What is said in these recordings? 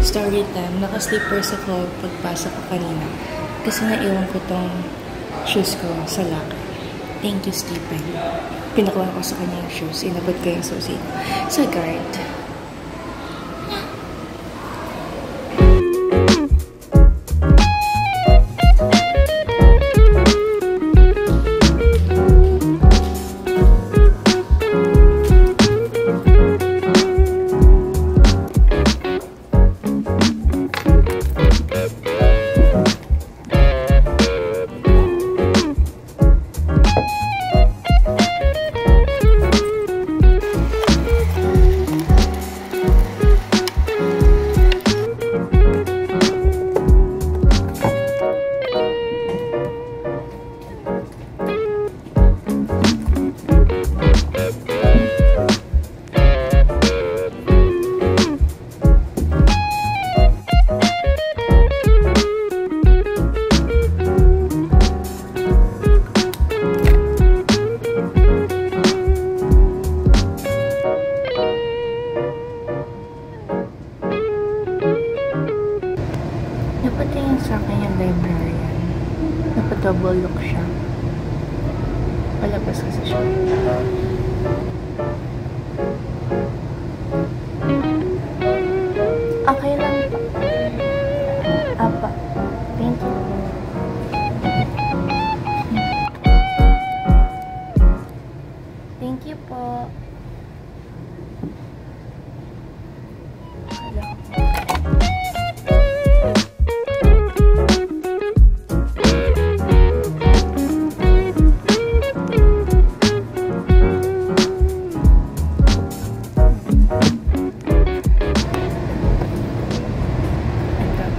Story time. Naka-slippers ako pagpasok ko kanina. Kasi naiwan ko tong shoes ko sa locker. Thank you, Stephen. Pinakuha ko sa kanya yung shoes. Inabot ko yung susi sa guard. Napatingin sa akin yung librarian. Napadouble look siya. Palabas kasi siya. Okay lang pa. Apa. Thank you. Thank you po.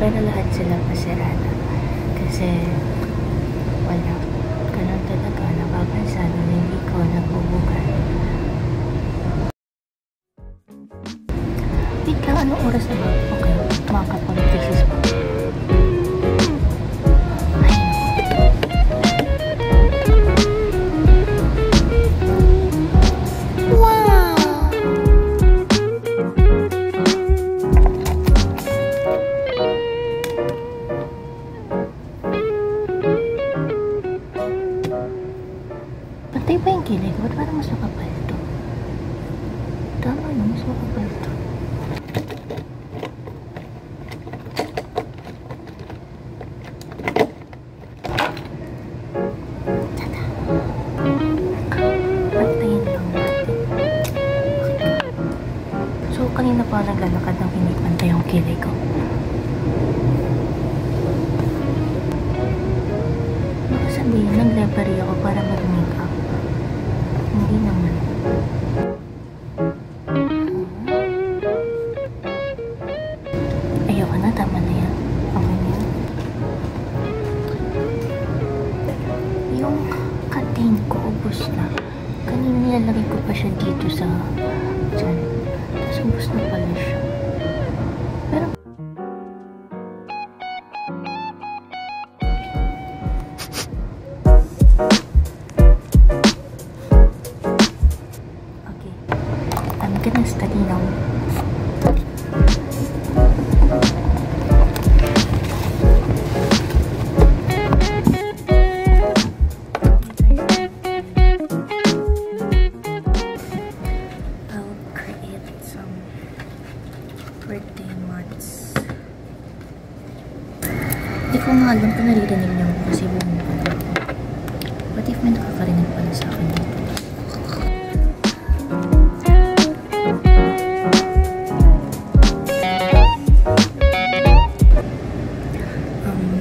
Pero lahat sila pasirada. Kasi wala. Ganun talaga. Napapansa na hindi ko nabubugan. Wait lang, anong oras na ba? Okay, makakapag-thesis pa. Pantay ba yung kilay ko? Ba't parang mas makapal ito? Tama no, mas makapal ito. Tada! Pantayin lang natin. So, kanina pa naglalakad ng hindi pantay yung kilay ko. Baka sabihin, nag-library ako para mag-makeup. Hindi naman. Ayoko na, tama na yan. Okay na yan. Yung katin ko, ubos na. Kanina nilalagay ko pa siya dito sa dyan. Tapos ubos na pala siya. Pero I'm gonna study now. I'll create some birthday months. Hindi ko nga alam kung naririnig niyo kasi bumubog ako. What if may nakakarinig pala sa akin dito?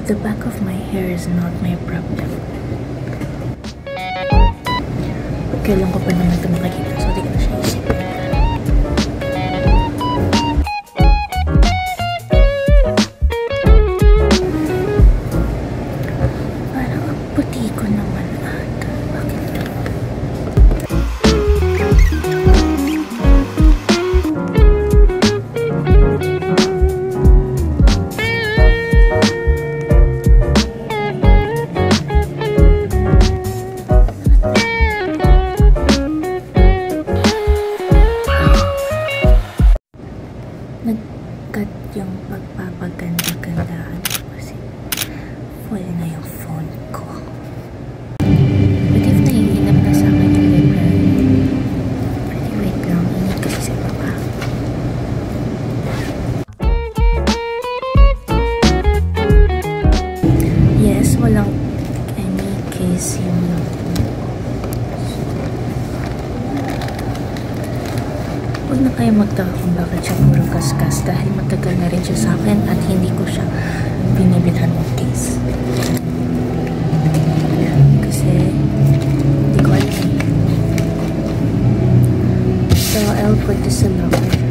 The back of my hair is not my problem. Kailan ko pa naman ito makikita, so di ko na siya isip. Parang ang puti ko naman ata. Bakit ito? yung pagpapaganda-gandaan ko kasi full na yung phone ko. But if naiinap na sa akin yung library, pretty wait lang, init kasi sa baba. Yes, walang any case yung huwag na kayo magtaka kung bakit siya puro kaskas dahil matagal na rin siya sa akin at hindi ko siya binibilhan ng case. Kasi hindi ko alam. So I'll put this in locker.